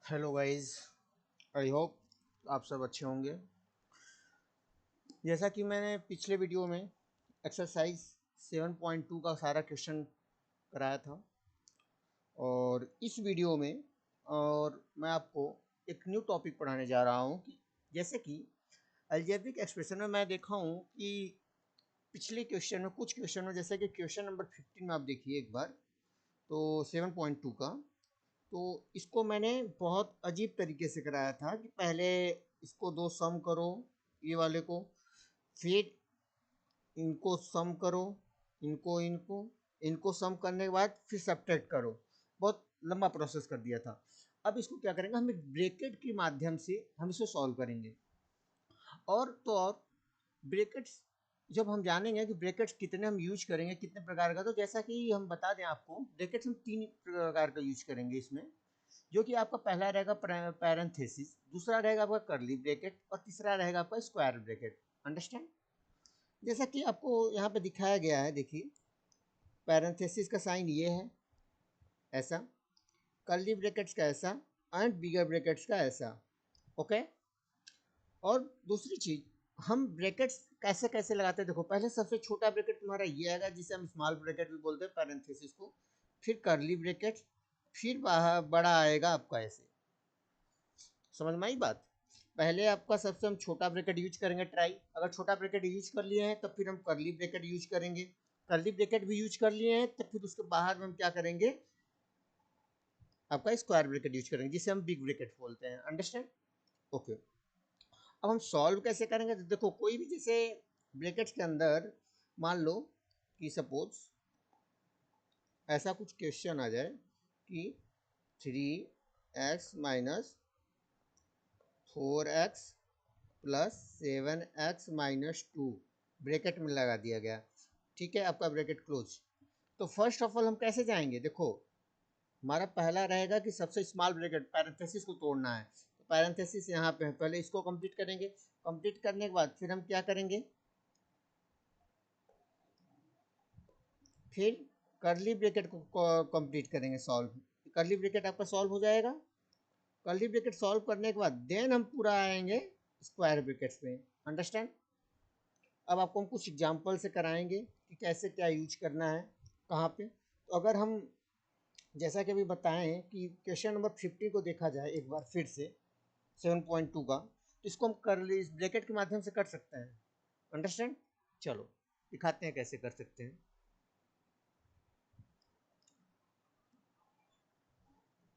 Hello guys. I hope आप सब अच्छे होंगे। जैसा कि मैंने पिछले वीडियो में एक्सरसाइज 7.2 का सारा क्वेश्चन कराया था, और इस वीडियो में और मैं आपको एक न्यू टॉपिक पढ़ाने जा रहा हूँ कि जैसे कि अलजेब्रिक एक्सप्रेशन में मैं देखा हूँ कि पिछले क्वेश्चन में कुछ क्वेश्चन में, जैसे कि क्वेश्चन नंबर 15 में आप देखिए एक बार, तो 7.2 का, तो इसको मैंने बहुत अजीब तरीके से कराया था कि पहले इसको दो सम करो, ये वाले को, फिर इनको सम करो, इनको इनको इनको सम करने के बाद फिर सब्ट्रैक्ट करो। बहुत लंबा प्रोसेस कर दिया था। अब इसको क्या करेंगे, हम एक ब्रैकेट के माध्यम से हम इसको सॉल्व करेंगे। और तो और ब्रैकेट्स जब हम जानेंगे कि ब्रैकेट्स कितने हम यूज करेंगे, कितने प्रकार का, तो जैसा कि हम बता दें आपको, ब्रैकेट्स हम तीन प्रकार का यूज करेंगे इसमें, जो कि आपका पहला रहेगा पैरेंथेसिस, दूसरा रहेगा आपका कर्ली ब्रैकेट, और तीसरा रहेगा आपका स्क्वायर ब्रैकेट। अंडरस्टैंड? जैसा कि आपको यहाँ पे दिखाया गया है, देखिए पैरेंथेसिस का साइन ये है, ऐसा, कर्ली ब्रैकेट्स का ऐसा, एंड बिगर ब्रैकेट्स का ऐसा। ओके। और दूसरी चीज, हम ब्रैकेट्स कैसे कैसे लगाते हैं, देखो पहले सबसे छोटा ब्रैकेट तुम्हारा ये आएगा, जिसे हम स्मॉल ब्रैकेट भी बोलते हैं, पैरेंथेसिस को, फिर कर्ली ब्रैकेट, फिर बाहर बड़ा आएगा आपका ऐसे। समझ में आई बात? पहले आपका सबसे हम छोटा ब्रैकेट यूज करेंगे, ट्राई, अगर छोटा ब्रैकेट यूज कर लिए हैं तब फिर हम कर्ली ब्रैकेट यूज करेंगे, कर्ली ब्रैकेट भी यूज कर लिए हैं तब फिर उसके बाहर में हम क्या करेंगे, आपका स्क्वायर ब्रैकेट यूज करेंगे, जिसे हम बिग ब्रैकेट बोलते हैं। अंडरस्टैंड? ओके। अब हम सॉल्व कैसे करेंगे, तो देखो कोई भी जैसे ब्रैकेट्स के अंदर मान लो कि सपोज ऐसा कुछ क्वेश्चन आ जाए कि 3x - 4x + 7x - 2 ब्रैकेट में लगा दिया गया। ठीक है, आपका ब्रैकेट क्लोज। तो फर्स्ट ऑफ ऑल हम कैसे जाएंगे, देखो हमारा पहला रहेगा कि सबसे स्मॉल ब्रैकेट पैरेंथेसिस को तोड़ना है, तो पैरेंथेसिस यहाँ पे है, पहले इसको कंप्लीट करेंगे। कंप्लीट करने के बाद फिर हम क्या करेंगे, फिर कर्ली ब्रैकेट को कंप्लीट करेंगे, सॉल्व। कर्ली ब्रैकेट आपका सॉल्व हो जाएगा। कर्ली ब्रैकेट सॉल्व करने के बाद देन हम पूरा आएंगे स्क्वायर ब्रैकेट्स पे। अंडरस्टैंड? अब आपको हम कुछ एग्जांपल से कराएंगे कि कैसे क्या यूज करना है, कहाँ पे। तो अगर हम जैसा कि अभी बताएं कि क्वेश्चन नंबर 50 को देखा जाए एक बार फिर से, 7.2 का, तो इसको हम कर्ली इस ब्रैकेट के माध्यम से कर सकते हैं। अंडरस्टैंड? चलो दिखाते हैं कैसे कर सकते हैं।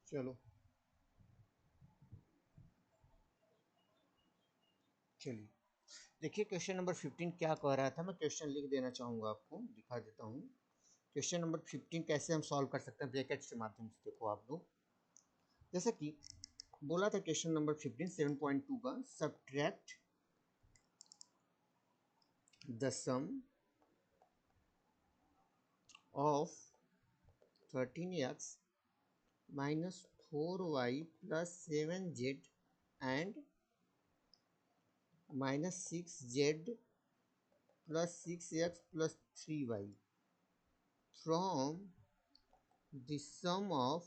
चलो, चलिए देखिए क्वेश्चन नंबर 15 क्या कह रहा था। मैं क्वेश्चन लिख देना चाहूँगा, आपको दिखा देता हूँ। क्वेश्चन नंबर 15 कैसे हम सॉल्व कर सकते हैं ब्रैकेट्स के माध्यम से। देखो आप लोग, जैसे कि बोला था क्वेश्चन नंबर 15 7.2 का, subtract the sum of 13x - 4y + 7z and -6z + 6x + 3y from the sum of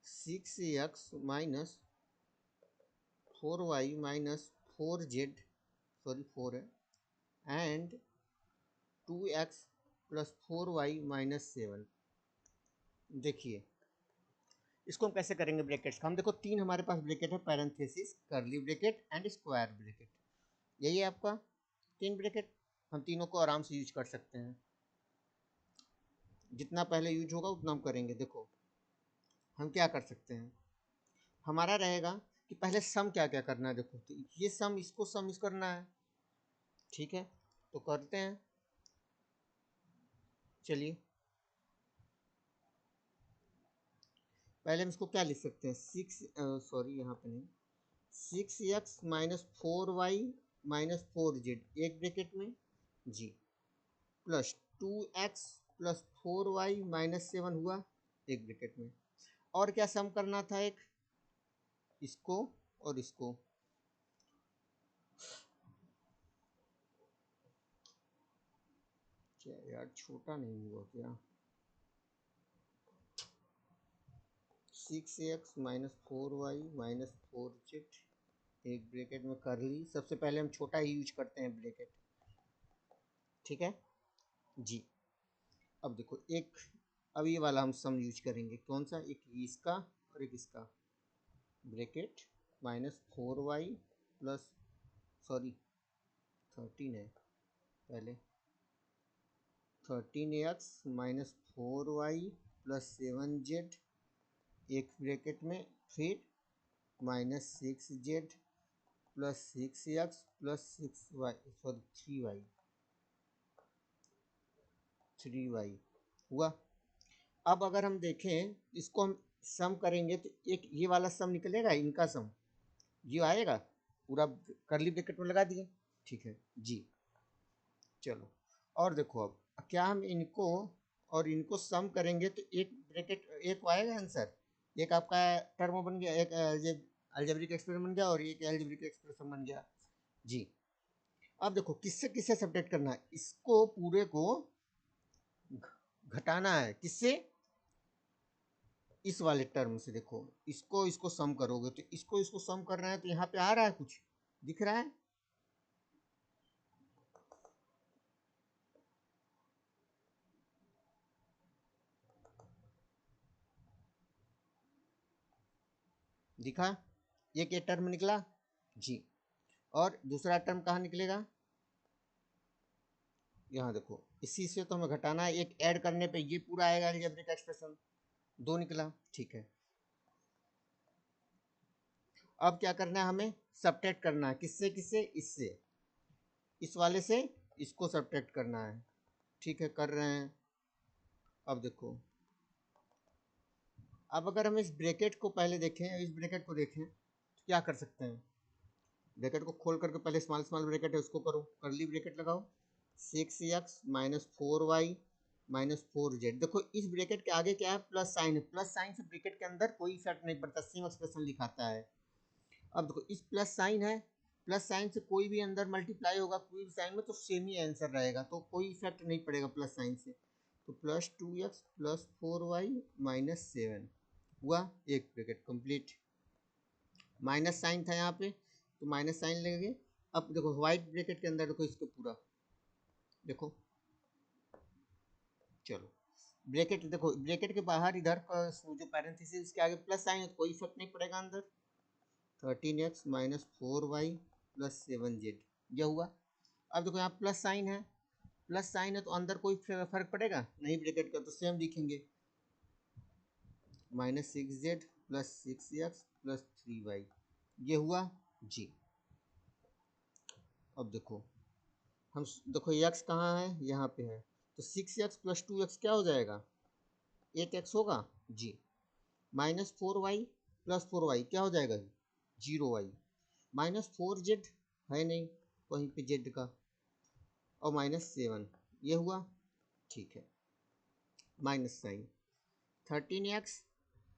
6x - 4y - 4z, sorry 4 है, एंड 2x + 4y - 7। देखिए इसको हम कैसे करेंगे ब्रैकेट्स का। हम देखो तीन हमारे पास ब्रैकेट है, parenthesis, curly bracket and square bracket. यही है आपका तीन ब्रैकेट। हम तीनों को आराम से यूज कर सकते हैं, जितना पहले यूज होगा उतना हम करेंगे। देखो हम क्या कर सकते हैं, हमारा रहेगा कि पहले सम क्या क्या करना है। देखो तो ये सम, इसको सम इस करना है। ठीक है, तो करते हैं। चलिए पहले हम इसको क्या लिख सकते हैं, सॉरी यहाँ पे नहीं, 6x - 4y - 4z एक ब्रैकेट में जी, प्लस 2x + 4y - 7 हुआ एक ब्रैकेट में। और क्या सम करना था, एक इसको और इसको। क्या यार, छोटा नहीं हुआ क्या? 6x minus 4y minus 4z, एक ब्रैकेट में कर ली। सबसे पहले हम छोटा ही यूज करते हैं ब्रैकेट, ठीक है जी। अब देखो एक, अब ये वाला हम सम यूज करेंगे, कौन सा, एक इसका और एक इसका, bracket minus 4y plus, sorry 13 है पहले, 13x minus 4y plus 7z, एक ब्रैकेट में, फिर minus 6z plus 6x plus 6y, sorry 3y हुआ। अब अगर हम देखें इसको, हम सम करेंगे तो एक ये वाला सम निकलेगा, इनका सम ये आएगा, पूरा करली ब्रैकेट में लगा दिए, ठीक है जी। चलो और देखो, अब क्या हम इनको और इनको सम करेंगे तो एक ब्रैकेट, एक आएगा आंसर, एक आपका टर्म बन गया, एक अलजेब्रिक एक्सप्रेशन बन गया और एक अलजेब्रिक एक्सप्रेशन बन गया जी। अब देखो किससे किससे सब्ट्रैक्ट करना है, इसको पूरे को घटाना है, किससे, इस वाले टर्म से। देखो इसको इसको सम करोगे तो इसको इसको सम कर रहे हैं, तो यहाँ पे आ रहा है, कुछ दिख रहा है, दिखा, एक ये टर्म निकला जी। और दूसरा टर्म कहाँ निकलेगा, यहाँ देखो, इसी से तो हमें घटाना है, एक ऐड करने पे ये पूरा आएगा अलजेब्रिक एक्सप्रेशन, दो निकला, ठीक है। अब क्या करना है, हमें सब्ट्रैक्ट करना है, किससे किससे, इससे, इस वाले से इसको सब्ट्रैक्ट करना है, ठीक है, कर रहे हैं। अब देखो, अब अगर हम इस ब्रैकेट को पहले देखें, इस ब्रैकेट को देखें तो क्या कर सकते हैं, ब्रैकेट को खोल करके पहले स्मॉल स्मॉल ब्रैकेट है उसको करो, करली ब्रैकेट लगाओ, 6x minus 4y minus 4z। देखो इस ब्रैकेट के आगे क्या है, प्लस साइन है, प्लस साइन से ब्रैकेट के अंदर कोई इफेक्ट नहीं पड़ता, सेम एक्सप्रेशन लिखाता है। अब देखो इस प्लस साइन है, प्लस साइन से कोई भी अंदर मल्टीप्लाई होगा कोई भी साइन में तो सेम ही आंसर रहेगा, तो कोई इफेक्ट नहीं पड़ेगा प्लस साइन से। तो plus 2x plus 4y minus 7 हुआ, एक ब्रैकेट कंप्लीट। माइनस साइन था यहाँ पे तो माइनस साइन लगेंगे। अब देखो व्हाइट ब्रैकेट के अंदर देखो इसको पूरा देखो, चलो ब्रैकेट देखो, ब्रैकेट के बाहर इधर का जो पैरेंथेसिस इसके आगे प्लस साइन है तो कोई इफेक्ट नहीं पड़ेगा अंदर, 13x minus 4y plus 7z, यह हुआ। अब देखो यहाँ प्लस साइन है, प्लस साइन है तो अंदर कोई फर्क पड़ेगा नहीं ब्रैकेट का, तो सेम लिखेंगे, minus 6z plus 6x plus 3y, ये हुआ जी। अब देखो हम देखो x कहाँ है, यहाँ पे है, तो 6x प्लस 2x क्या हो जाएगा, 8x होगा जी। माइनस 4y प्लस 4y क्या हो जाएगा, 0y, माइनस 4z है नहीं वहीं पे z का, और माइनस 7, ये हुआ, ठीक है। माइनस साइन 13x,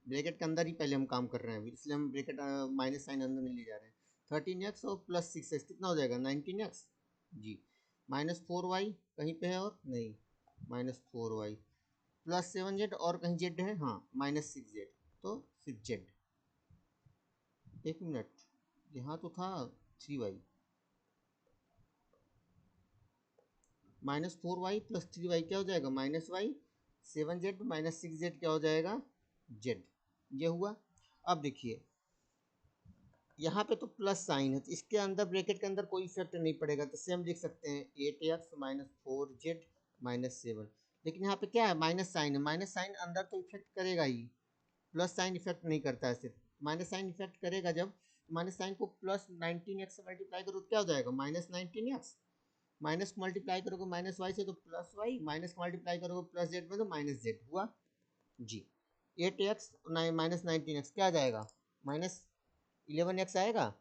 ब्रैकेट के अंदर ही पहले हम काम कर रहे हैं इसलिए हम ब्रैकेट माइनस साइन अंदर नहीं ले जा रहे हैं, 13x और प्लस 6x कितना हो जाएगा, 19x जी। माइनस 4y कहीं पे है और नहीं, माइनस 4y प्लस 7z और कहीं z है, हाँ माइनस 6z, तो 6z, एक मिनट यहाँ तो था 3y, minus 4y plus 3y क्या हो जाएगा, minus y, 7z minus 6z क्या हो जाएगा, z, ये हुआ। अब देखिए यहाँ पे तो प्लस साइन है तो इसके अंदर ब्रैकेट के अंदर कोई इफेक्ट नहीं पड़ेगा, तो सेम लिख सकते हैं 8x माइनस 4z माइनस 7, लेकिन यहाँ पे क्या है, माइनस साइन है, माइनस साइन अंदर तो इफेक्ट करेगा ही, प्लस साइन इफेक्ट नहीं करता है, सिर्फ माइनस साइन इफेक्ट करेगा जब माइनस साइन को प्लस 19x से मल्टीप्लाई करो तो क्या हो जाएगा, माइनस 19x, माइनस को मल्टीप्लाई करोगे माइनस वाई से तो प्लस वाई, माइनस को मल्टीप्लाई करोगे प्लस जेड में तो माइनस जेड हुआ जी। 8x माइनस 19x क्या आ जाएगा, माइनस 11x आएगा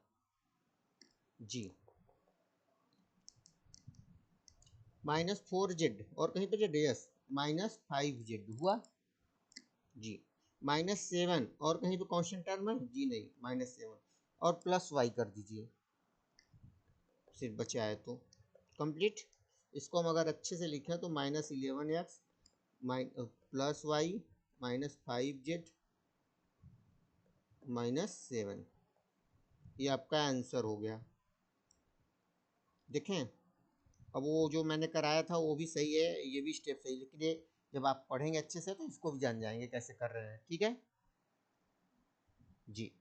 जी। माइनस 4z और कहीं पे जेड, यस माइनस 5z हुआ जी। माइनस 7 और कहीं पे कांस्टेंट टर्म है जी, नहीं माइनस 7 और प्लस वाई कर दीजिए, सिर्फ बचा है तो कंप्लीट। इसको हम अगर अच्छे से लिखें तो minus 11x plus y minus 5z -7। ये आपका आंसर हो गया। देखें, अब वो जो मैंने कराया था वो भी सही है, ये भी स्टेप सही, लेकिन ये जब आप पढ़ेंगे अच्छे से तो इसको भी जान जाएंगे कैसे कर रहे हैं। ठीक है जी।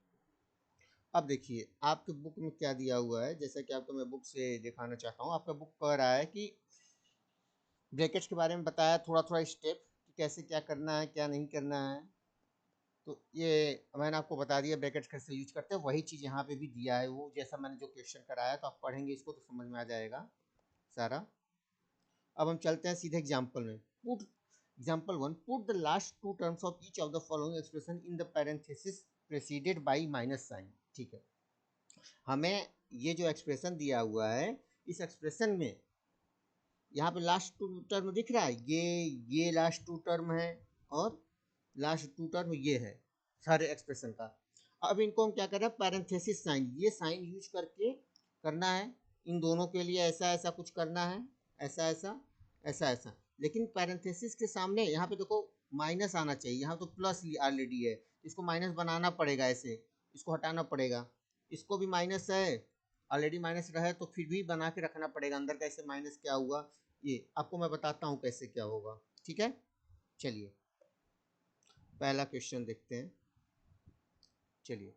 अब देखिए आपके बुक में क्या दिया हुआ है, जैसा कि आपको मैं बुक से दिखाना चाहता हूँ। आपका बुक कह रहा है कि ब्रैकेट्स के बारे में बताया थोड़ा थोड़ा स्टेप कि कैसे क्या करना है क्या नहीं करना है। तो ये मैंने आपको बता दिया ब्रैकेट्स कैसे यूज करते हैं, वही चीज़ यहाँ पे भी दिया है, वो जैसा मैंने जो क्वेश्चन कराया, तो आप पढ़ेंगे इसको तो समझ में आ जाएगा सारा। अब हम चलते हैं सीधे एग्जाम्पल में। Put example 1, put the last two terms of each of the following expression in the parenthesis preceded by minus sign. ठीक है, हमें ये जो एक्सप्रेशन दिया हुआ है, इस एक्सप्रेशन में यहाँ पे लास्ट टू टर्म दिख रहा है, ये लास्ट टू टर्म है और लास्ट टू टर्म ये है सारे एक्सप्रेशन का। अब इनको हम क्या कर रहे हैं, पैरेंथेसिस साइन, ये साइन यूज करके करना है इन दोनों के लिए, ऐसा ऐसा कुछ करना है, ऐसा ऐसा ऐसा ऐसा। लेकिन पैरेंथेसिस के सामने यहाँ पे देखो माइनस आना चाहिए, यहाँ तो प्लस ऑलरेडी है, इसको माइनस बनाना पड़ेगा, ऐसे इसको हटाना पड़ेगा। इसको भी माइनस है, ऑलरेडी माइनस रहे तो फिर भी बना के रखना पड़ेगा, अंदर कैसे माइनस क्या हुआ ये आपको मैं बताता हूँ कैसे क्या होगा। ठीक है, चलिए पहला क्वेश्चन देखते हैं। चलिए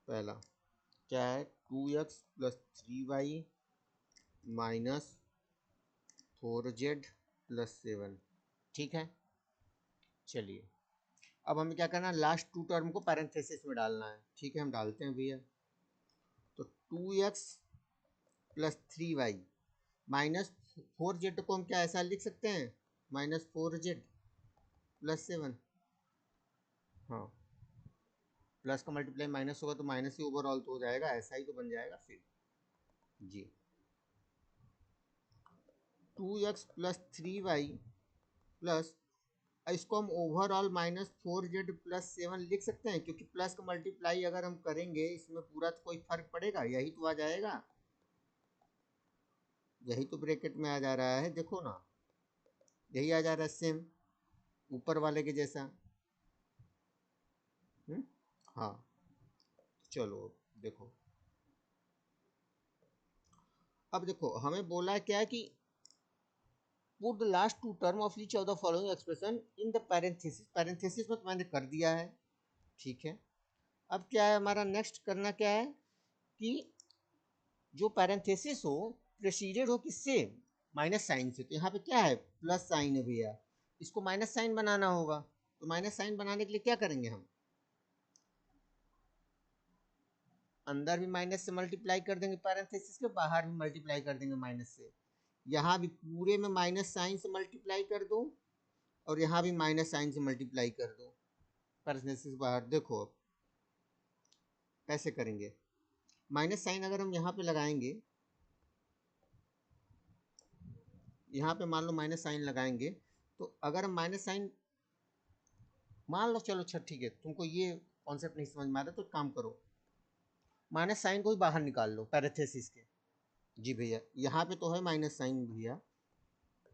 पहला क्या है, 2x plus 3y minus 4z plus 7। ठीक है, चलिए अब हमें क्या करना है, लास्ट टू टर्म को पैरेंथेसिस में डालना है। ठीक है, हम डालते हैं भैया। तो 2x plus 3y minus 4z को हम क्या ऐसा लिख सकते हैं, -4z प्लस 7। हाँ, प्लस का मल्टीप्लाई माइनस होगा तो माइनस ही ओवरऑल तो हो जाएगा, ऐसा ही तो बन जाएगा फिर जी। 2x प्लस 3y प्लस, इसको हम ओवरऑल -4z प्लस 7 लिख सकते हैं, क्योंकि प्लस का मल्टीप्लाई अगर हम करेंगे इसमें पूरा तो कोई फर्क पड़ेगा, यही तो आ जाएगा, यही तो ब्रैकेट में आ जा रहा है, देखो ना यही आ जा रहा है सेम ऊपर वाले के जैसा। हाँ, चलो देखो, अब देखो हमें बोला क्या है कि put the last two term of each of the following expression in the parenthesis, parenthesis में तो मैंने कर दिया है। ठीक है, अब क्या है हमारा नेक्स्ट करना क्या है कि जो पैरेंथेसिस हो प्रेसीडेड हो किससे, माइनस साइन से। तो यहाँ पे क्या है, प्लस साइन है भैया, इसको माइनस साइन बनाना होगा। तो माइनस साइन बनाने के लिए क्या करेंगे, हम अंदर भी माइनस से मल्टीप्लाई कर देंगे पैरेंथेसिस के, बाहर भी मल्टीप्लाई कर देंगे माइनस से। यहाँ भी पूरे में माइनस साइन से मल्टीप्लाई कर दो और यहाँ भी माइनस साइन से मल्टीप्लाई कर दो, पैरेंथेसिस बाहर। देखो अब कैसे करेंगे, माइनस साइन अगर हम यहाँ पे लगाएंगे, यहाँ पे मान लो माइनस साइन लगाएंगे, तो अगर हम माइनस साइन मान लो, चलो अच्छा ठीक है, तुमको ये कॉन्सेप्ट नहीं समझ में आ रहा तो काम करो, माइनस साइन को ही बाहर निकाल लो पैरेंथेसिस के। जी भैया, यहाँ पे तो है माइनस साइन भैया,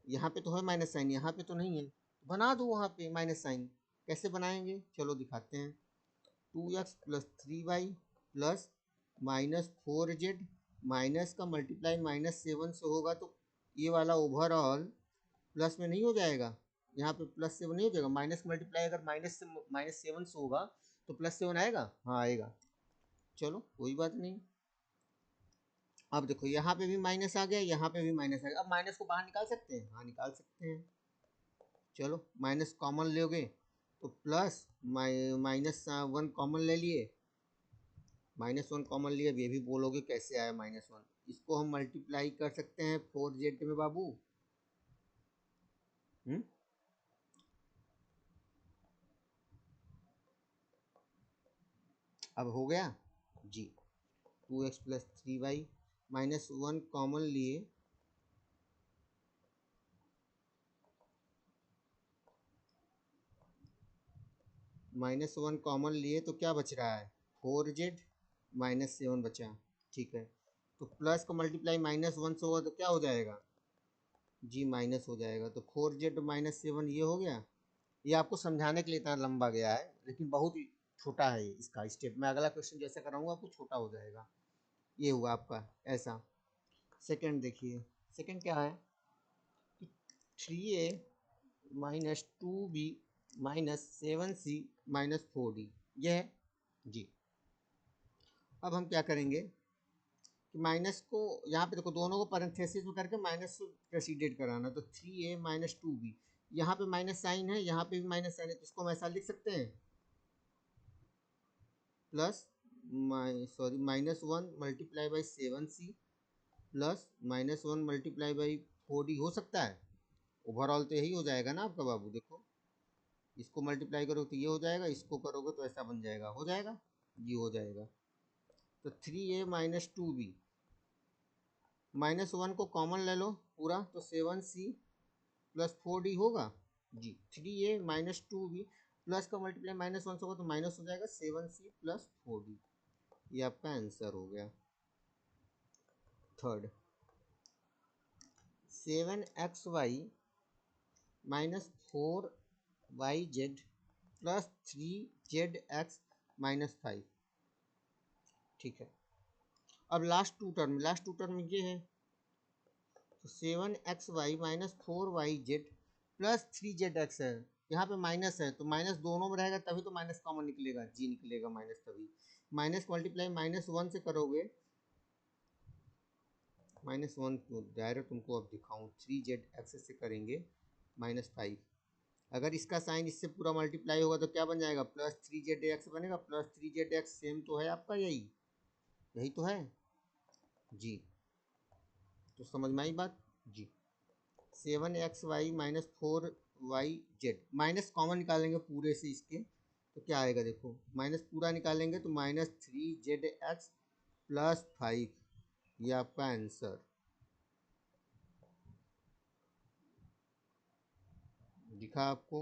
यहाँ पे तो है माइनस साइन, यहाँ पे तो नहीं है, बना दो वहाँ पे माइनस साइन। कैसे बनाएंगे चलो दिखाते हैं। 2x plus 3y plus -4z, minus का मल्टीप्लाई -7 से होगा तो ये वाला ओवरऑल प्लस में नहीं हो जाएगा, यहाँ पे प्लस 7 नहीं हो जाएगा, माइनस मल्टीप्लाई अगर -7 से होगा तो +7 आएगा, हाँ आएगा, चलो कोई बात नहीं। अब देखो यहाँ पे भी माइनस आ गया, यहाँ पे भी माइनस आ गया, अब माइनस को बाहर निकाल सकते हैं, हाँ निकाल सकते हैं। चलो माइनस कॉमन लोगे तो प्लस -1 कॉमन ले लिए, -1 कॉमन लिए, अब ये भी बोलोगे कैसे आया -1, इसको हम मल्टीप्लाई कर सकते हैं 4z में बाबू। अब हो गया जी। 2x प्लस 3y -1 कॉमन लिए, -1 कॉमन लिए तो क्या बच रहा है, 4z -7 बचा। ठीक है, तो प्लस का मल्टीप्लाई -1 से होगा तो क्या हो जाएगा, जी माइनस हो जाएगा, तो 4z-7 ये हो गया। ये आपको समझाने के लिए इतना लंबा गया है, लेकिन बहुत ही छोटा है इसका स्टेप। मैं अगला क्वेश्चन जैसे कराऊंगा आपको छोटा हो जाएगा। ये हुआ आपका ऐसा। सेकंड देखिए, सेकंड क्या है कि 3a minus 2b minus 7c minus 4d ये है जी। अब हम क्या करेंगे कि माइनस को यहाँ पे देखो, दोनों को पैरेंथेसिस में करके माइनस से प्रेसिडेड कराना, तो 3a माइनस 2b, यहाँ पे माइनस साइन है, यहाँ पे भी माइनस साइन है, तो इसको हम ऐसा लिख सकते हैं plus -1 multiply by 7c plus -1 multiply by 4d हो सकता है। ओवरऑल तो यही हो जाएगा ना आपका बाबू। देखो इसको मल्टीप्लाई करोगे तो ये हो जाएगा, इसको करोगे तो ऐसा बन जाएगा, हो जाएगा ये हो जाएगा। तो 3a माइनस 2b, -1 को कॉमन ले लो पूरा, तो 7c प्लस 4d होगा जी। 3a माइनस 2b प्लस का मल्टीप्लाई -1 से होगा तो माइनस हो जाएगा 7c प्लस 4d। ये आपका आंसर हो गया। Third, 7xy minus 4yz plus 3zx minus 5। ठीक है, अब लास्ट टू टर्म ये है, तो 7xy minus 4yz plus 3zx है। यहाँ पे माइनस है, तो माइनस दोनों में रहेगा तभी तो माइनस कॉमन निकलेगा, जी निकलेगा माइनस तभी। माइनस मल्टीप्लाई -1 से करोगे, -1 को डायरेक्ट तुमको अब दिखाऊँ, 3zx से करेंगे -5। अगर इसका साइन इससे पूरा मल्टीप्लाई होगा तो क्या बन जाएगा, प्लस 3zx बनेगा। प्लस 3zx सेम तो है आपका, यही यही तो है जी। तो समझ में आई बात जी। 7xy minus 4yz, minus common निकालेंगे पूरे से इसके, तो क्या आएगा देखो, माइनस पूरा निकालेंगे तो -3zx प्लस 5, ये आपका आंसर दिखा आपको,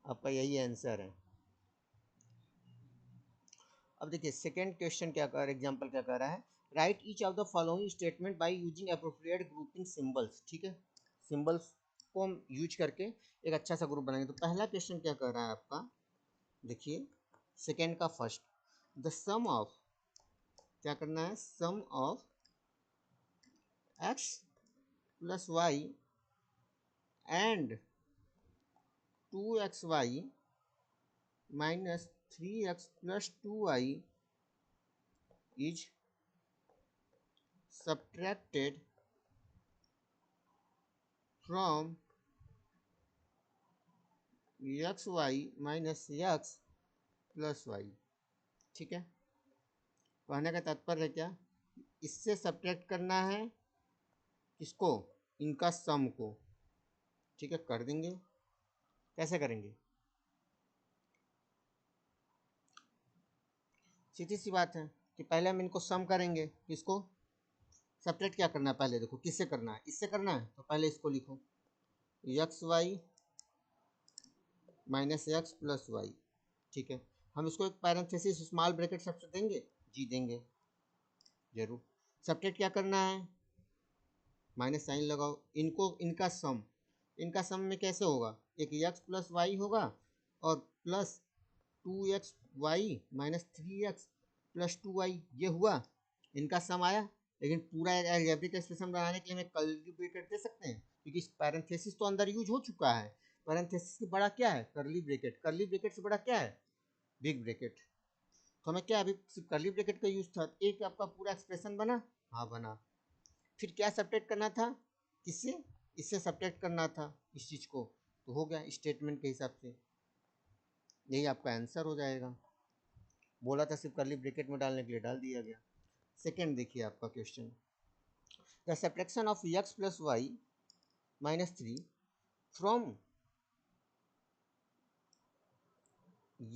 आपका यही आंसर है। अब देखिए सेकेंड क्वेश्चन क्या कर, एग्जाम्पल क्या कर रहा है, right each of the following statement by using appropriate grouping symbols. ठीक है, सिंबल्स को हम यूज करके एक अच्छा सा ग्रुप बनाएंगे। तो पहला क्वेश्चन क्या कर रहा है आपका, देखिए सेकेंड का फर्स्ट, द सम ऑफ, क्या करना है, sum of X plus Y and 2xy minus 3x plus 2y is subtracted from xy minus x plus y। ठीक है, कहने का तात्पर्य क्या, इससे सब्ट्रैक्ट करना है किसको, इनका सम को। ठीक है, कर देंगे, कैसे करेंगे, सीधी सी बात है कि पहले हम इनको सम करेंगे, किसको सब्ट्रैक्ट क्या करना है, पहले देखो किससे करना है, इससे करना है, तो पहले इसको लिखो xy minus x plus y. ठीक है, हम इसको एक पैरेंथेसिस स्मॉल ब्रैकेट सबसे देंगे, जी देंगे जरूर। सब्ट्रैक्ट क्या करना है, माइनस साइन लगाओ, इनको इनका सम में कैसे होगा, एक x प्लस वाई होगा और plus 2xy minus 3x plus 2y, ये हुआ इनका सम आया। लेकिन पूरा अलजेब्रिक एक्सप्रेशन बनाने के लिए हमें कर्ली ब्रैकेट दे सकते हैं, क्योंकि पैरेंथेसिस तो अंदर यूज हो चुका है। पैरेंथेसिस से बड़ा क्या है, कर्ली ब्रैकेट, कर्ली ब्रैकेट से बड़ा क्या है, बिग ब्रैकेट। तो हमें क्या, अभी सिर्फ कर्ली ब्रैकेट का यूज था, एक आपका पूरा एक्सप्रेशन बना, हाँ बना। फिर क्या सब्ट्रैक्ट करना था, किससे, इससे सब्ट्रैक्ट करना था इस चीज़ को, तो हो गया स्टेटमेंट के हिसाब से, यही आपका आंसर हो जाएगा। बोला था सिर्फ कर्ली ब्रैकेट में डालने के लिए, डाल दिया गया। सेकेंड देखिए आपका question, the subtraction of x plus y minus 3 from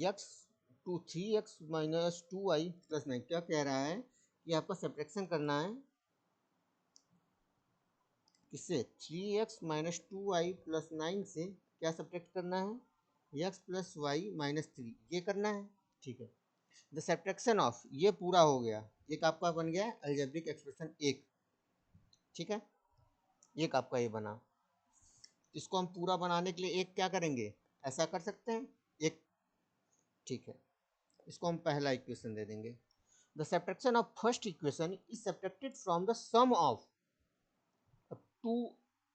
x to 3x minus 2y plus 9। क्या कह रहा है कि आपका सब्ट्रैक्शन करना है किससे, 3x माइनस 2y प्लस 9 से क्या सब्ट्रैक्ट करना है, x प्लस वाई माइनस 3, ये करना है। ठीक है, द सब्ट्रैक्शन ऑफ, ये पूरा हो गया, एक आपका बन गया अलजेब्रिक एक्सप्रेशन एक, ठीक है, एक आपका ये बना। इसको हम पूरा बनाने के लिए एक क्या करेंगे, ऐसा कर सकते हैं एक, ठीक है, इसको हम पहला इक्वेशन दे देंगे। The subtraction of first equation is subtracted from the sum of two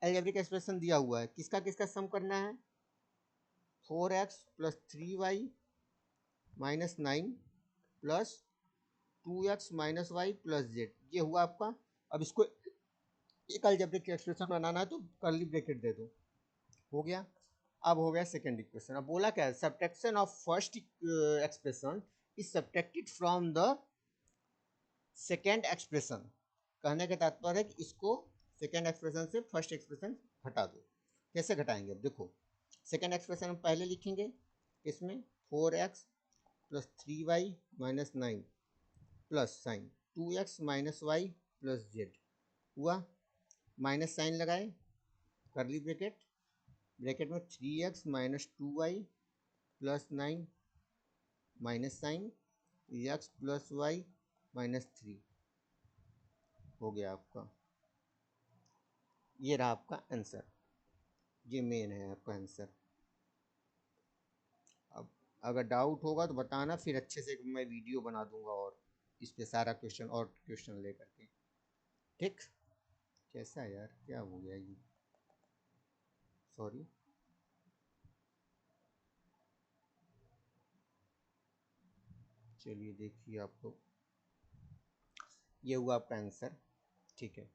algebraic expression दिया हुआ है, किसका किसका सम करना है, 4x plus 3y minus 9 plus 2x minus Y plus z, ये हुआ आपका। अब इसको एक अलजेब्रिक एक्सप्रेशन बनाना है तो कर्ली ब्रैकेट दे दो, हो गया। अब हो गया सेकंड इक्वेशन। अब बोला क्या है, subtraction of first expression is subtracted from the second expression. कहने का तात्पर्य है कि इसको सेकेंड एक्सप्रेशन से फर्स्ट एक्सप्रेशन हटा दो। कैसे घटाएंगे, अब देखो, सेकेंड एक्सप्रेशन हम पहले लिखेंगे, इसमें 4x plus 3y minus 9 plus sign 2x minus Y plus z हुआ, माइनस साइन लगाए, करली ब्रैकेट, ब्रैकेट में 3x minus 2y plus 9 minus sign x plus y minus 3, हो गया आपका, ये रहा आपका आंसर, ये मेन है आपका आंसर। अब अगर डाउट होगा तो बताना, फिर अच्छे से मैं वीडियो बना दूंगा और इस पे सारा क्वेश्चन और क्वेश्चन ले करके, ठीक। कैसा यार, क्या हो गया ये, सॉरी। चलिए देखिए आप लोग, ये हुआ आपका आंसर, ठीक है।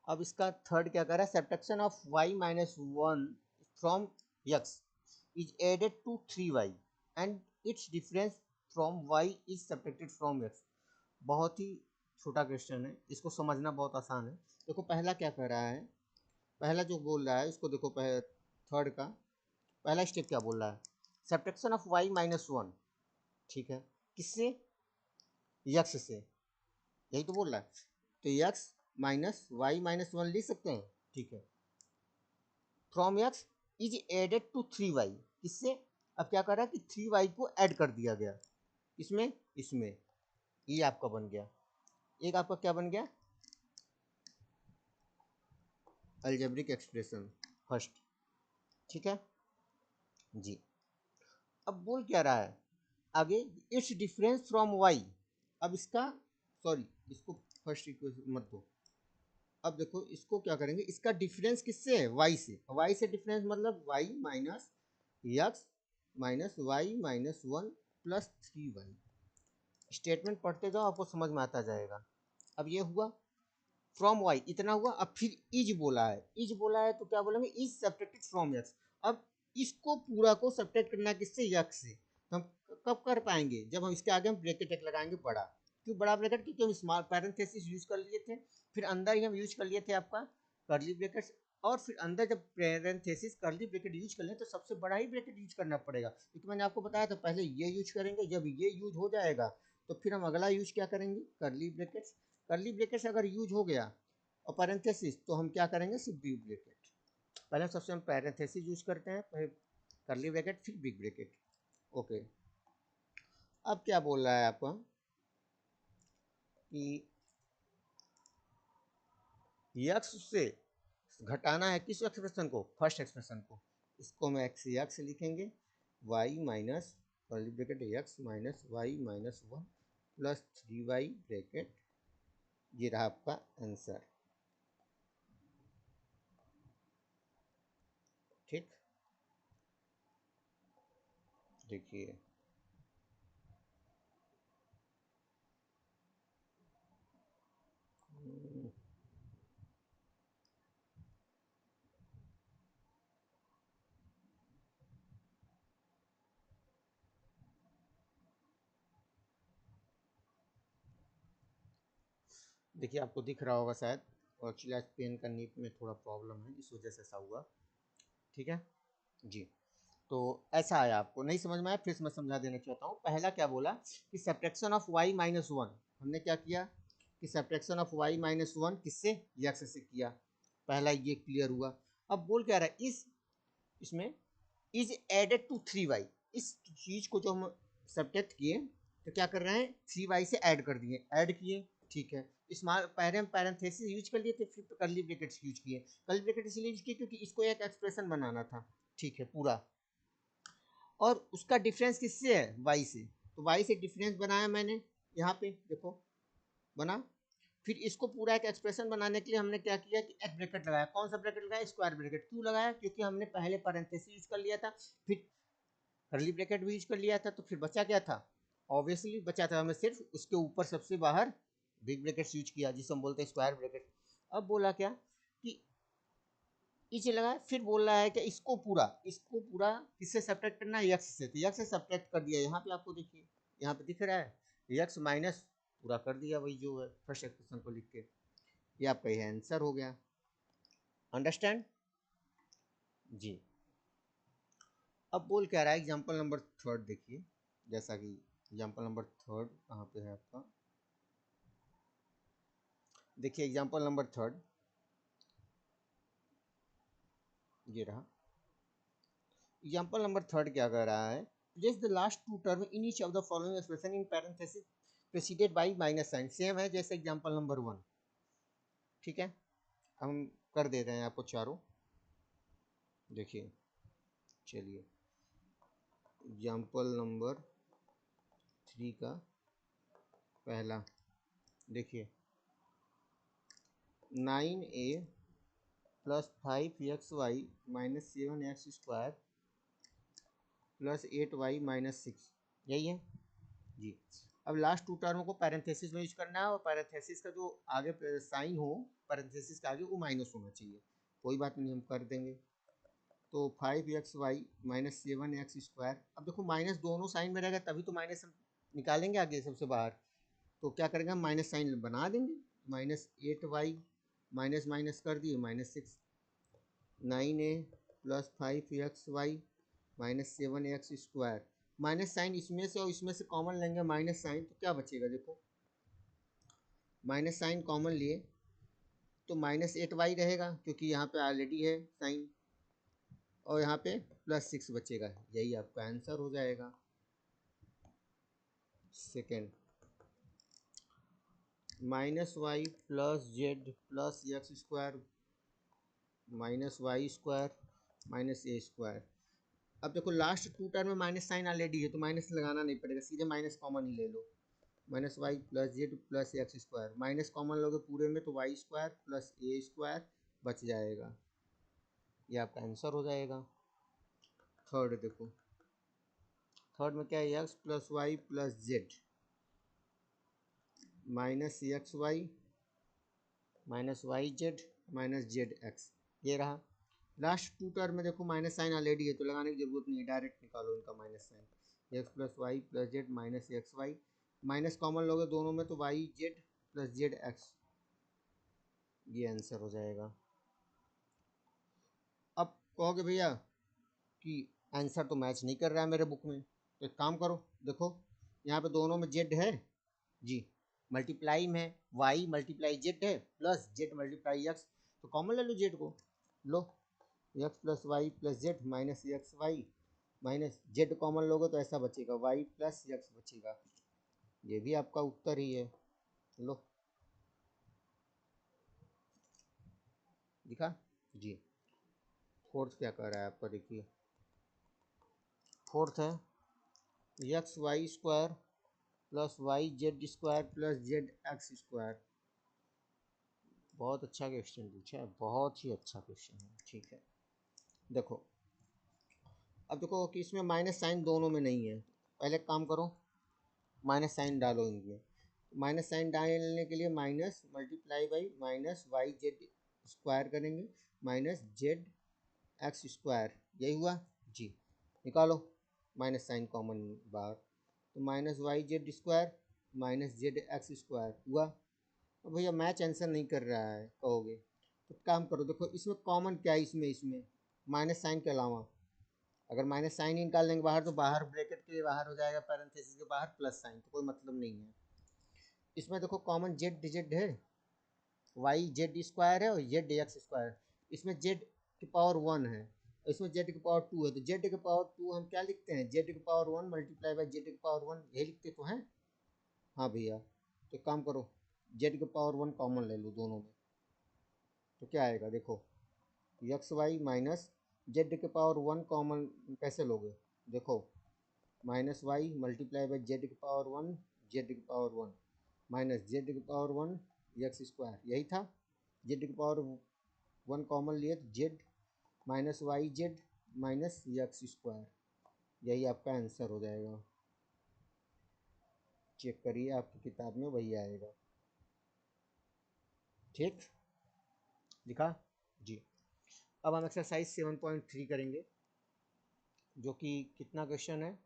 अब इसका थर्ड क्या कर रहा है, subtraction of y minus 1 from x is added to 3y and it's difference from y is subtracted from x। बहुत ही छोटा क्वेश्चन है, इसको समझना बहुत आसान है। देखो पहला क्या कर रहा है, पहला जो बोल रहा है इसको देखो, थर्ड का पहला स्टेप क्या बोल रहा है, सब्ट्रैक्शन ऑफ y माइनस 1, ठीक है, किससे, x से, यही तो बोल रहा है। तो x माइनस वाई माइनस 1 लिख सकते हैं, ठीक है, from x is added to 3y, किससे, अब क्या कर रहा है कि 3y को ऐड कर दिया गया, इसमें इसमें, ये आपका बन गया, एक आपका क्या बन गया, अलजेब्रिक एक्सप्रेशन फर्स्ट, ठीक है जी। अब बोल क्या रहा है आगे, इट्स डिफरेंस फ्रॉम y, अब इसका, सॉरी इसको फर्स्ट इक्वेशन मत दो, अब देखो इसको क्या करेंगे, इसका डिफरेंस किससे है, y से, y से डिफरेंस मतलब y minus x minus y minus 1 plus 3y। Statement पढ़ते जाओ, आपको समझ में आता जाएगा। अब ये हुआ फ्रॉम वाई, इतना हुआ। अब फिर इज बोला है, इज बोला है तो क्या बोलेंगे, इज सब्ट्रैक्टेड फ्रॉम एक्स। अब इसको पूरा को सब्ट्रैक्ट करना किससे, एक्स से। तो हम कब कर पाएंगे, जब हम इसके आगे हम ब्रैकेट एक लगाएंगे बड़ा। क्यों बड़ा ब्रैकेट, क्योंकि हम स्मॉल पैरेंथेसिस यूज कर लिए थे, फिर अंदर ही हम यूज कर लिए थे आपका कर्ली ब्रैकेट्स, और फिर अंदर जब पैरेंथेसिस कर्ली ब्रैकेट यूज कर लें तो सबसे बड़ा ही ब्रैकेट यूज करना पड़ेगा, क्योंकि मैंने आपको बताया था पहले ये यूज करेंगे, जब ये यूज हो जाएगा तो फिर हम अगला यूज क्या करेंगे, कर्ली ब्रैकेट्स। कर्ली ब्रैकेट्स अगर यूज हो गया और पैरेंथेसिस, तो हम क्या करेंगे, सिर्फ बिग ब्रैकेट। पहले सबसे हम पैरेंथेसिस यूज करते हैं, फिर कर्ली ब्रैकेट, फिर बिग ब्रैकेट, ओके। अब क्या बोल रहा है आपको कि यक्स से घटाना है किस एक्सप्रेशन को, फर्स्ट एक्सप्रेशन को। इसको हम एक्स यक्स लिखेंगे, y minus curly bracket x minus y minus 1 plus 3y bracket, ये रहा आपका आंसर, ठीक। देखिए देखिए आपको दिख रहा होगा शायद, और एक्चुअली आज पेन का नीब में थोड़ा प्रॉब्लम है, इस वजह से ऐसा हुआ, ठीक है जी। तो ऐसा आया, आपको नहीं समझ में आया, फिर से मैं समझा देना चाहता हूँ। पहला क्या बोला कि सब्ट्रैक्शन ऑफ y माइनस 1, हमने क्या किया कि सब्ट्रैक्शन ऑफ y माइनस 1 किससे, x से किया, पहला ये क्लियर हुआ। अब बोल क्या रहा है, इस इसमें इज एडेड टू 3y, इस चीज को जो हम सब्ट्रैक्ट किए तो क्या कर रहे हैं, 3y से ऐड कर दिए, ऐड किए, ठीक है। स्मॉल पहले हम पैरेंथेसिस यूज कर लिए थे, फिर कर्ली ब्रैकेट्स यूज किए। कर्ली ब्रैकेट इसलिए यूज किए क्योंकि इसको एक एक्सप्रेशन बनाना था, ठीक है, पूरा। और उसका डिफरेंस किससे है, y से, तो y से डिफरेंस बनाया मैंने, यहाँ पे देखो बना। फिर इसको पूरा एक एक्सप्रेशन बनाने के लिए हमने क्या किया कि एक ब्रैकेट लगाया। कौन सा ब्रैकेट लगाया, स्क्वायर ब्रैकेट। क्यों लगाया, क्योंकि हमने पहले पैरेंथेसिस यूज कर लिया था, फिर कर्ली ब्रैकेट भी यूज कर लिया था, तो फिर बचा क्या था, ऑब्वियसली बचा था, हमें सिर्फ उसके ऊपर सबसे बाहर बिग ब्रैकेट्स यूज किया, जिसे हम बोलते हैं स्क्वायर ब्रैकेट। अब बोला क्या कि इसे लगाया, फिर बोल रहा है कि इसको पूरा किससे सब्ट्रैक्ट करना है, यक्स से, तो यक्स से सब्ट्रैक्ट कर दिया। यहाँ पे आपको देखिए, यहाँ पे दिख रहा है यक्स माइनस पूरा कर दिया, वही जो है फर्स्ट एक्सप्रेशन को लिख के, ये आपका ये आंसर हो गया। अंडरस्टैंड जी। अब बोल क्या रहा है, एग्जाम्पल नंबर थर्ड देखिए, जैसा कि एग्जाम्पल नंबर थर्ड कहाँ पे है आपका, देखिए एग्जाम्पल नंबर थर्ड ये रहा। एग्जाम्पल नंबर थर्ड क्या कह रहा है, place the last two term in each of the following expression in parenthesis preceded by minus sign. Same है जैसे एग्जाम्पल नंबर वन, ठीक है। हम कर दे रहे हैं आपको चारों, देखिए चलिए एग्जाम्पल नंबर थ्री का पहला देखिए, 9a plus 5xy minus 7x² plus 8y minus 6, यही है जी। अब लास्ट टू टर्म को पैरेंथेसिस में यूज करना है, और पैरेंथेसिस का जो आगे साइन हो पैरेंथेसिस के आगे वो माइनस होना चाहिए, कोई बात नहीं हम कर देंगे। तो 5xy माइनस 7x², अब देखो माइनस दोनों साइन में रहेगा तभी तो माइनस हम निकालेंगे आगे सबसे बाहर, तो क्या करेंगे हम माइनस साइन बना देंगे, माइनस 8y माइनस माइनस कर दिए minus 6, 9a plus 5xy minus 7x², minus sign इसमें से और इसमें से कॉमन लेंगे माइनस साइन, तो क्या बचेगा देखो, माइनस साइन कॉमन लिए तो माइनस 8y रहेगा क्योंकि यहाँ पे ऑलरेडी है साइन, और यहाँ पे प्लस 6 बचेगा, यही आपका आंसर हो जाएगा। Second, minus Y plus Z plus x² minus y² minus a²। अब देखो लास्ट टू टर्म में माइनस साइन ऑलरेडी है तो माइनस लगाना नहीं पड़ेगा, सीधे माइनस कॉमन ही ले लो, minus Y plus Z plus x², minus common लोगे पूरे में तो y² प्लस a² बच जाएगा, ये आपका आंसर हो जाएगा। थर्ड देखो, थर्ड में क्या है, x plus Y plus Z minus x Y minus y z minus z x, ये रहा। लास्ट टू टर्म में देखो माइनस साइन ऑलरेडी है तो लगाने की जरूरत नहीं है, डायरेक्ट निकालो इनका minus sign, x plus Y plus Z minus x Y, minus common लोगे दोनों में तो y z plus z x, ये आंसर हो जाएगा। अब कहोगे भैया कि आंसर तो मैच नहीं कर रहा है मेरे बुक में, तो एक काम करो, देखो यहाँ पे दोनों में जेड है जी, मल्टीप्लाई में वाई मल्टीप्लाई जेड है प्लस जेड मल्टीप्लाई एक्स, तो कॉमन ले लो जेड को, लो X plus Y plus Z minus x Y minus Z common लोगे तो ऐसा बचेगा वाई प्लस एक्स बचेगा, ये भी आपका उत्तर ही है। लो दिखा जी। फोर्थ क्या कर रहा है आपका, देखिए फोर्थ है x² प्लस वाई जेड² प्लस जेड x², बहुत अच्छा क्वेश्चन पूछा है, बहुत ही अच्छा क्वेश्चन है, ठीक है। देखो अब देखो कि इसमें माइनस साइन दोनों में नहीं है, पहले काम करो माइनस साइन डालो इनमें, माइनस साइन डालने के लिए minus multiply by minus y z square करेंगे माइनस जेड x², यही हुआ जी। निकालो माइनस साइन कॉमन बाहर, तो माइनस वाई जेड² माइनस जेड x² हुआ। तो भैया मैच आंसर नहीं कर रहा है कहोगे, तो काम करो, देखो इसमें कॉमन क्या है, इसमें माइनस साइन के अलावा अगर माइनस साइन ही निकाल देंगे बाहर तो बाहर ब्रैकेट के बाहर हो जाएगा, पैरेंथेसिस के बाहर प्लस साइन, तो कोई मतलब नहीं है। इसमें देखो कॉमन जेड जेड है, वाई जेड² है और जेड x², इसमें जेड की पावर 1 है, इसमें जेड की पावर 2 है, तो जेड की पावर 2 हम क्या लिखते हैं, जेड की पावर 1 मल्टीप्लाई बाई जेड की पावर 1, यही लिखते तो हैं, हाँ भैया, तो एक काम करो, जेड के पावर 1 कॉमन ले लो दोनों में, तो क्या आएगा देखो, एक्स वाई माइनस जेड के पावर 1 कॉमन कैसे लोगे, देखो minus y multiply by z की पावर 1, जेड की पावर 1 माइनस जेड की पावर 1 एक्स स्क्वायर, यही था। जेड की पावर 1 कॉमन लिए तो z minus y z minus x square, यही आपका आंसर हो जाएगा। चेक करिए आपकी किताब में वही आएगा। ठीक, लिखा जी। अब हम एक्सरसाइज 7.3 करेंगे, जो कि कितना क्वेश्चन है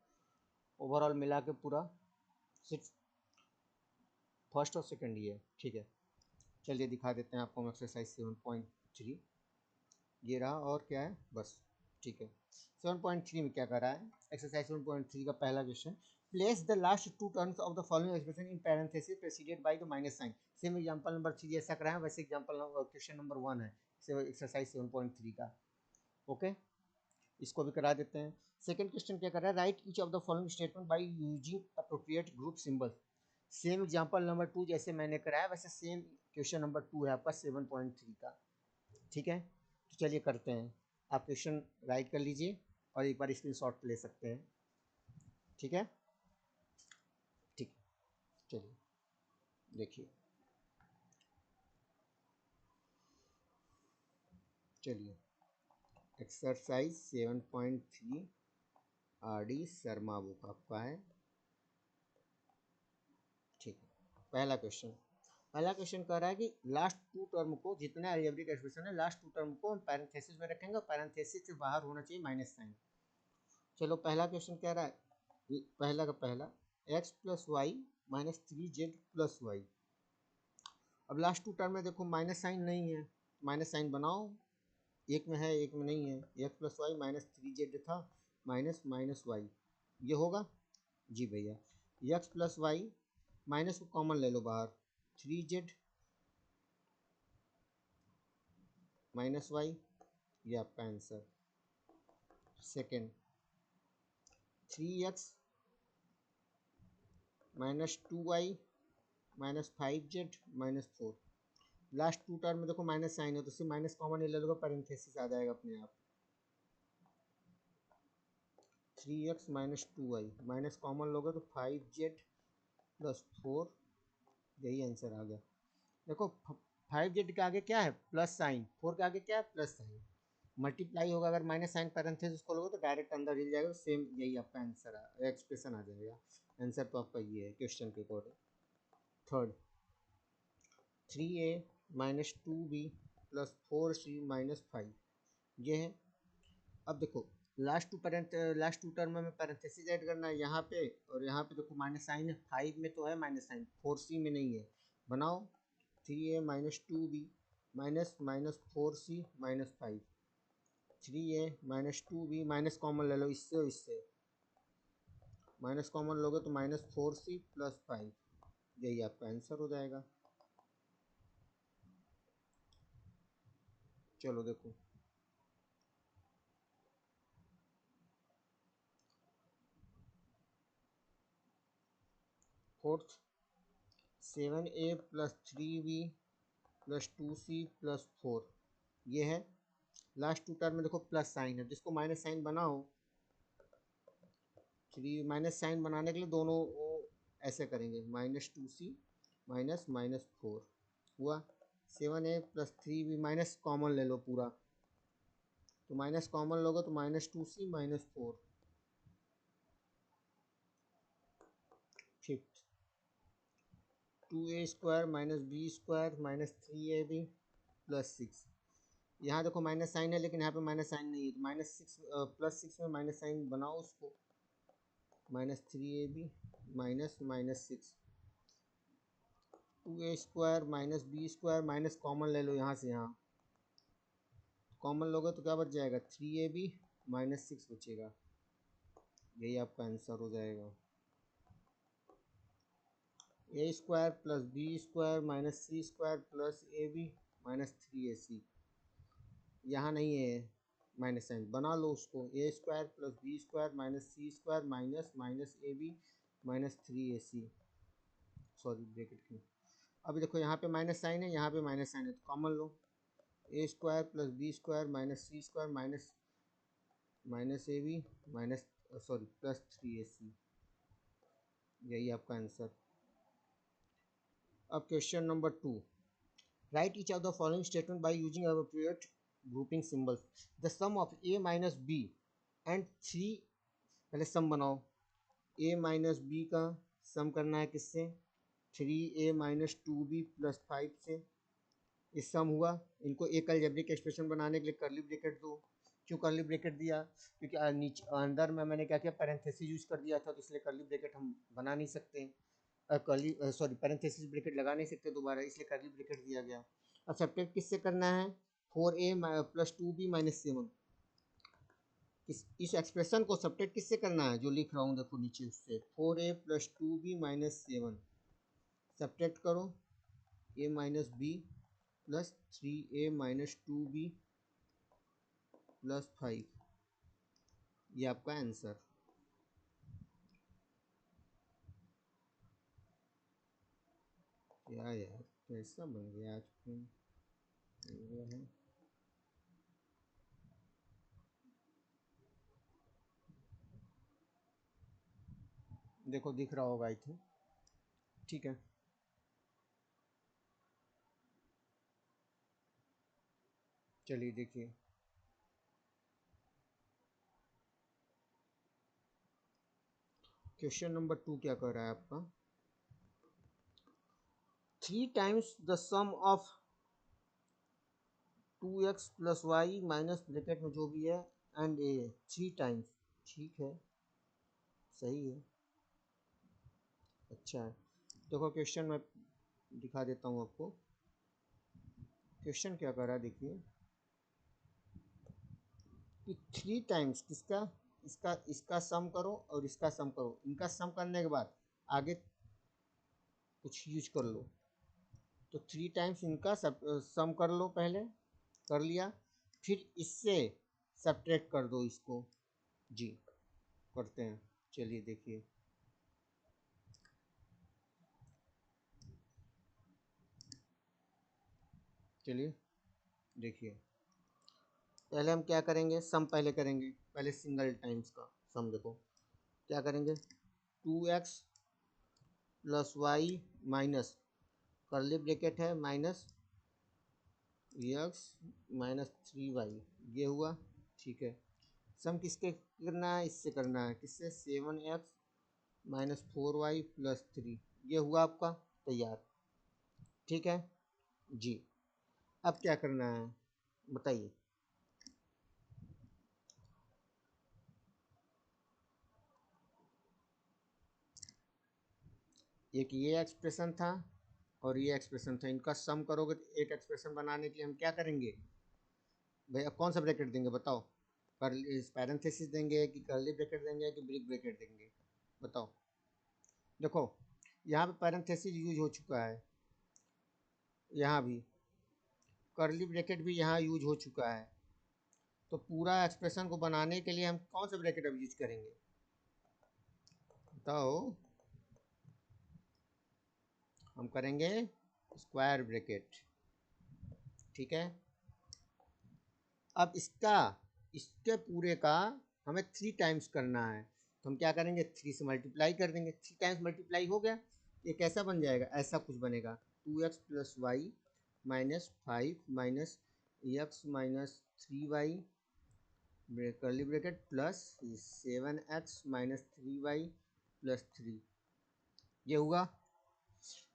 ओवरऑल मिला के पूरा, सिर्फ फर्स्ट और सेकंड ही है। ठीक है, चलिए दिखा देते हैं आपको हम एक्सरसाइज 7.3, ये रहा और क्या है बस। ठीक है, 7.3 में क्या कर रहा है, एक्सरसाइज 7.3 का पहला question, place the last two terms of the following expression in parenthesis preceded by the minus sign. Same example number 3 जैसा कराया वैसे एग्जांपल क्वेश्चन नंबर 1 है एक्सरसाइज 7.3 का। ओके, इसको भी करा देते हैं। सेकंड क्वेश्चन क्या कर रहा है, right each of the following statement by using appropriate group symbol. Same example number 2 जैसे मैंने कराया वैसे सेम क्वेश्चन नंबर 2 है आपका 7.3 का। ठीक है, तो चलिए करते हैं। आप क्वेश्चन राइट कर लीजिए और एक बार स्क्रीनशॉट ले सकते हैं। ठीक है, ठीक, चलिए देखिए, चलिए एक्सरसाइज 7.3 RD शर्मा बुक आपका है। ठीक है, पहला क्वेश्चन कह रहा है कि लास्ट टू टर्म को, जितने अलजेब्रिक एक्सप्रेशन है लास्ट टू टर्म को हम पैरेंथेसिस में रखेंगे और पैरेंथेसिस से बाहर होना चाहिए माइनस साइन। चलो पहला क्वेश्चन कह रहा है, पहला का पहला, x plus y minus 3z plus y. अब लास्ट टू टर्म में देखो माइनस साइन नहीं है, माइनस साइन बनाओ, एक में है एक में नहीं है, x plus y minus 3z था, माइनस माइनस वाई, ये होगा जी भैया। एक्स प्लस वाई माइनस को कॉमन ले लो बाहर, 3z माइनस वाई, ये आपका answer. Second, 3x minus 2y minus 5z minus 4। Last two term में देखो माइनस साइन है तो सिर्फ माइनस कॉमन ले लोगे, पैरेंथेसिस आ जाएगा अपने आप। 3x minus 2y minus common लोगे तो 5z प्लस 4, यही आंसर आ गया। देखो 5z के आगे क्या है प्लस साइन, 4 के आगे क्या है प्लस साइन, मल्टीप्लाई होगा, अगर माइनस साइन पैरेंथेसिस खोलोगे तो डायरेक्ट अंदर हिल जाएगा, सेम यही आपका आंसर एक्सप्रेशन आ जाएगा। आंसर तो आपका ये है क्वेश्चन के according. Third, 3a minus 2b plus 4c minus 5, ये है। अब देखो लास्ट टू टर्म में पैरेंथेसिस ऐड करना है यहाँ पे, और यहाँ पे देखो माइनस साइन है, 5 में तो है माइनस साइन, 4c में नहीं है। बनाओ 3a minus 2b minus minus 4c minus 5, 3a minus 2b minus common ले लो इससे और इससे, माइनस कॉमन लोगे तो माइनस 4c प्लस 5, यही आपका आंसर हो जाएगा। चलो देखो, fourth, 7a plus 3b plus 2c plus 4, ये है। लास्ट टू टर्म में देखो प्लस साइन है, जिसको माइनस साइन बनाओ, 3 माइनस साइन बनाने के लिए दोनों वो ऐसे करेंगे, माइनस 2c माइनस माइनस 4 हुआ। 7a plus 3b minus common ले लो पूरा, तो माइनस कॉमन लोगे तो minus 2c minus 4। Fifth, 2a square minus b square minus 3ab plus 6। यहाँ देखो माइनस साइन है लेकिन यहाँ पे माइनस साइन नहीं है, तो माइनस 6 प्लस 6 में माइनस साइन बनाओ उसको, minus 3ab minus minus 6, 2a square minus b square minus common ले लो यहाँ से, यहाँ कॉमन लोगे तो क्या बच जाएगा, 3ab माइनस 6 बचेगा, यही आपका आंसर हो जाएगा। A square plus B square minus C square plus A B minus 3ac, यहाँ नहीं है माइनस साइन, बना लो उसको, A square plus B square minus C square minus minus A B minus 3ac, sorry bracket की। अभी देखो यहाँ पे माइनस साइन है, यहाँ पे माइनस साइन है, तो कॉमन लो, a square plus B square minus C square minus minus A B minus sorry plus 3ac, यही आपका आंसर। अब question number 2, write each of the following statement by using appropriate grouping symbols. The sum of a minus b and 3, पहले सम बनाओ, a minus B का सम करना है किससे, 3a minus 2b plus 5 से। इस सम हुआ, इनको एक अलजेब्रिक एक्सप्रेशन बनाने के लिए करली ब्रैकेट दो। क्यों करली ब्रैकेट दिया, क्योंकि नीचे अंदर में मैंने क्या किया, पैरेंथेसिस यूज कर दिया था, तो इसलिए करली ब्रैकेट हम बना नहीं सकते, करली सॉरी पैरेंथेसिस ब्रैकेट लगा नहीं सकते दोबारा, इसलिए करली ब्रैकेट दिया गया। अब सब्ट्रैक्ट किससे करना है, 4a प्लस 2b माइनस 7, इस एक्सप्रेशन को सब्ट्रैक्ट किससे करना है, जो लिख रहा हूँ देखो नीचे उससे, 4a plus 2b minus 7 subtract करो, a minus b plus 3a minus 2b plus 5, ये आपका आंसर। क्या यार कैसा बन गया आज फोन, है। देखो दिख रहा होगा आई थिंक, ठीक है। चलिए देखिए, क्वेश्चन नंबर 2 क्या कर रहा है आपका, 3 times the sum of 2x plus y minus bracket में जो भी है एंड ए, 3 टाइम्स, ठीक है, सही है, अच्छा है। देखो क्वेश्चन मैं दिखा देता हूँ आपको, क्वेश्चन क्या कर रहा है देखिए, कि 3 टाइम्स किसका, इसका सम करो और इसका सम करो, इनका सम करने के बाद आगे कुछ यूज कर लो, तो 3 टाइम्स इनका सम कर लो, पहले कर लिया, फिर इससे सब्ट्रैक्ट कर दो इसको, जी करते हैं, चलिए देखिए, चलिए देखिए, पहले हम क्या करेंगे, सम पहले करेंगे, पहले सिंगल टाइम्स का सम देखो, क्या करेंगे, 2x plus y minus curly bracket है माइनस x माइनस 3y, ये हुआ, ठीक है। सम किसके करना है, इससे करना है, किससे, 7x माइनस 4y प्लस 3, ये हुआ आपका तैयार, ठीक है जी। अब क्या करना है बताइए, एक ये एक्सप्रेशन था और ये एक्सप्रेशन था, इनका सम करोगे तो एक एक्सप्रेशन बनाने के लिए हम क्या करेंगे भैया, कौन सा ब्रैकेट देंगे बताओ, कर्ली पैरेंथेसिस देंगे कि कर्ली ब्रैकेट देंगे कि ब्रिक ब्रैकेट देंगे, बताओ। देखो यहाँ पे पैरेंथेसिस यूज हो चुका है, यहाँ भी कर्ली ब्रैकेट भी यहाँ यूज हो चुका है, तो पूरा एक्सप्रेशन को बनाने के लिए हम कौन सा ब्रैकेट अब यूज करेंगे बताओ, हम करेंगे स्क्वायर ब्रैकेट, ठीक है। अब इसके पूरे का हमें 3 टाइम्स करना है, तो हम क्या करेंगे, 3 से मल्टीप्लाई कर देंगे, 3 टाइम्स मल्टीप्लाई हो गया, ये कैसा बन जाएगा, ऐसा कुछ बनेगा, 2x plus y minus 5 minus x minus 3y curly bracket plus 7x minus 3y plus 3, ये हुआ।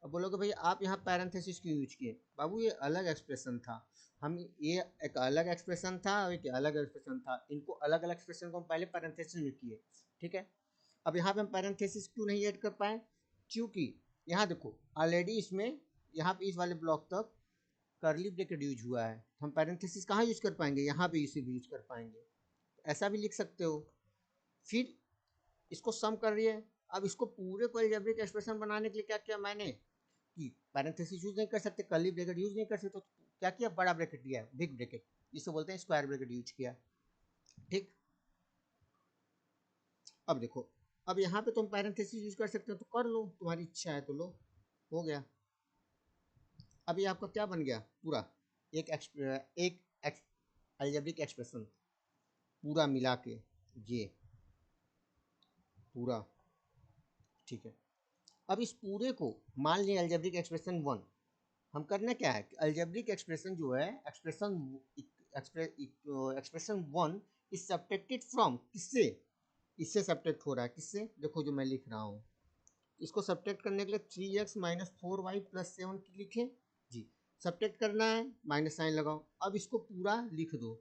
अब बोलोगे भाई आप यहाँ पैरेंथेसिस क्यों यूज किए, बाबू ये अलग एक्सप्रेशन था, हम ये एक अलग एक्सप्रेशन था और एक अलग एक्सप्रेशन था, इनको अलग अलग एक्सप्रेशन को हम पहले पैरेंथेसिस में किए, ठीक है। अब यहाँ पे हम पैरेंथेसिस क्यों नहीं ऐड कर पाए, क्योंकि यहाँ देखो ऑलरेडी इसमें यहाँ पे इस वाले ब्लॉक तक करली ब्रैकेट यूज हुआ है, तो हम पैरेंथेसिस कहाँ यूज कर पाएंगे, यहाँ पे इसे भी यूज कर पाएंगे, ऐसा भी लिख सकते हो। फिर इसको सम कर रही है, अब इसको पूरे को अलजेब्रिक एक्सप्रेशन बनाने के लिए क्या किया मैंने, कि पैरेंथेसिस यूज नहीं कर सकते, कर्ली ब्रैकेट यूज नहीं कर सकते, तो क्या किया, बड़ा ब्रैकेट दिया, बिग ब्रैकेट, जिसको बोलते हैं स्क्वायर ब्रैकेट यूज किया, ठीक। अब देखो, अब यहाँ पे तुम पैरेंथेसिस यूज कर सकते हो तो कर लो, तुम्हारी इच्छा है तो लो, हो गया। अभी आपका क्या बन गया पूरा, एक अलजेब्रिक एक्सप्रेशन पूरा मिला के, ये पूरा, ठीक है। अब इस पूरे को मान लिया अलजेब्रिक एक्सप्रेशन 1। हम करना क्या है, अलजेब्रिक एक्सप्रेशन जो है, एक्सप्रेशन 1 इज सब्ट्रैक्टेड फ्रॉम, किससे, इससे सब्ट्रैक्ट हो रहा है, किससे, देखो जो मैं लिख रहा हूँ, इसको सब्ट्रैक्ट करने के लिए 3x माइनस 4y प्लस 7 लिखे जी, सब्ट्रैक्ट करना है, माइनस साइन लगाओ। अब इसको पूरा लिख दो,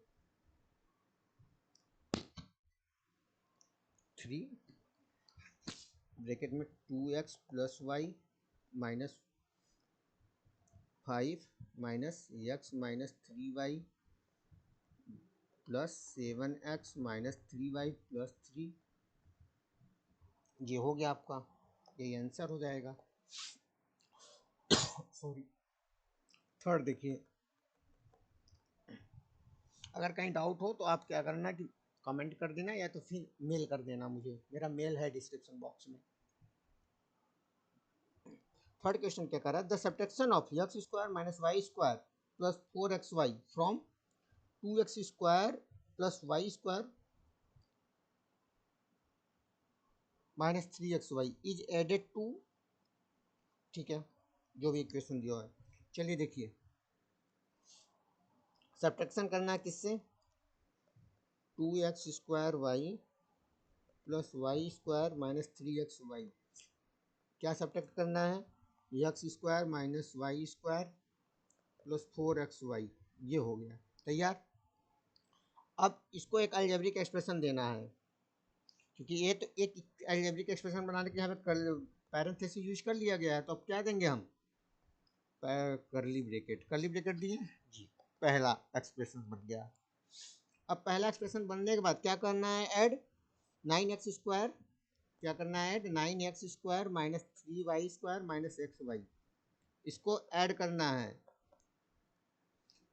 3 ब्रैकेट में 2x plus y minus 5 minus x minus 3y plus 7x minus 3y plus 3। ये हो गया आपका, ये आंसर हो जाएगा। सॉरी, थर्ड देखिए, अगर कहीं डाउट हो तो आप क्या करना कि कमेंट कर देना, या तो फिर मेल कर देना मुझे, मेरा मेल है डिस्क्रिप्शन बॉक्स में। थर्ड क्वेश्चन क्या कर रहा है, the subtraction of x square minus y square plus 4xy from 2x square plus y square minus 3xy is added to, ठीक है, जो भी इक्वेशन दिया है। चलिए देखिए, सब्ट्रैक्शन करना है किससे, 2x square y plus y square minus 3xy, क्या सब्ट्रैक्ट करना है, x square minus y square plus 4xy, ये हो गया तैयार। अब इसको एक अलजेब्रिक एक्सप्रेशन देना है, क्योंकि ये तो एक अलजेब्रिक एक्सप्रेशन बनाने के यहाँ पे पैरेंथेसिस यूज कर लिया गया है, तो अब क्या देंगे हम, करली ब्रेकेट दिए जी, पहला एक्सप्रेशन बन गया। अब पहला एक्सप्रेशन बनने के बाद क्या करना है, ऐड 9x स्क्वायर, क्या करना है, add 9x square minus 3y square minus xy, इसको ऐड करना है।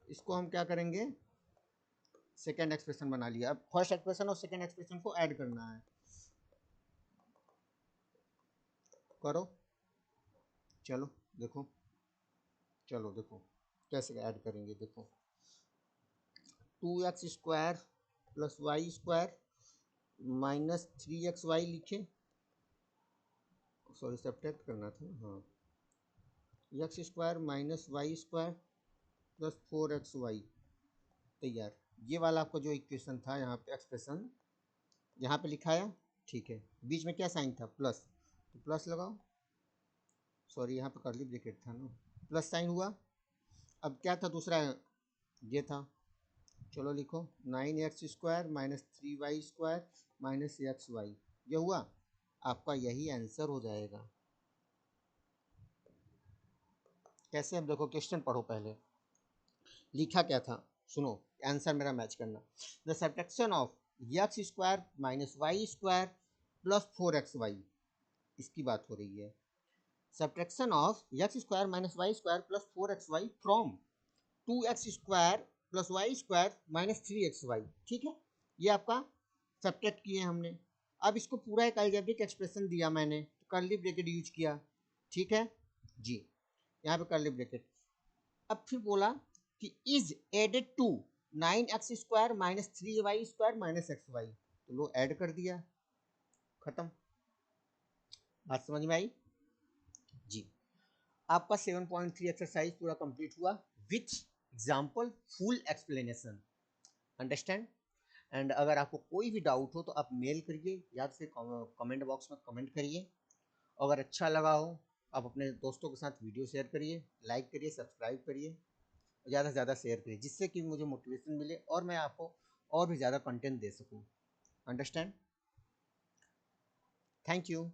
इसको हम क्या करेंगे, सेकेंड एक्सप्रेशन बना लिया। अब फर्स्ट एक्सप्रेशन और सेकेंड एक्सप्रेशन को ऐड करना है, करो, चलो देखो, चलो देखो कैसे ऐड करेंगे, देखो 2x square plus y square minus 3xy लिखे, सॉरी सब्ट्रैक्ट करना था, हाँ, x square minus y square plus 4xy, तैयार। ये वाला आपका जो इक्वेशन था यहाँ पे एक्सप्रेशन, यहाँ पे लिखा है, ठीक है, बीच में क्या साइन था, प्लस, तो प्लस लगाओ, सॉरी यहाँ पे कर्ली ब्रैकेट था ना, प्लस साइन हुआ। अब क्या था दूसरा, ये था, चलो लिखो 9x square minus 3y square minus xy, ये हुआ आपका, यही आंसर हो जाएगा। कैसे, अब देखो क्वेश्चन पढ़ो पहले, लिखा क्या था सुनो, आंसर मेरा मैच करना। The subtraction of x square minus y square plus 4xy, इसकी बात हो रही है। Subtraction of x square minus y square plus 4xy from 2x square plus y square minus 3xy, ठीक है, ये आपका सब्ट्रैक्ट किए हमने। अब इसको पूरा एक अलजेब्रिक एक्सप्रेशन दिया मैंने, तो कर्ली ब्रैकेट यूज किया, ठीक है जी, यहाँ पे कर्ली ब्रैकेट। अब फिर बोला कि is added to 9x square minus 3y square minus xy, तो लो ऐड कर दिया, खत्म। बात समझ में आई जी। आपका 7.3 एक्सरसाइज पूरा कंप्लीट हुआ with example, full explanation, understand. And अगर आपको कोई भी डाउट हो तो आप मेल करिए या फिर कमेंट बॉक्स में कमेंट करिए। अगर अच्छा लगा हो आप अपने दोस्तों के साथ वीडियो शेयर करिए, लाइक करिए, सब्सक्राइब करिए, ज़्यादा से ज़्यादा शेयर करिए, जिससे कि मुझे मोटिवेशन मिले और मैं आपको और भी ज़्यादा कंटेंट दे सकूँ, अंडरस्टैंड। Thank you.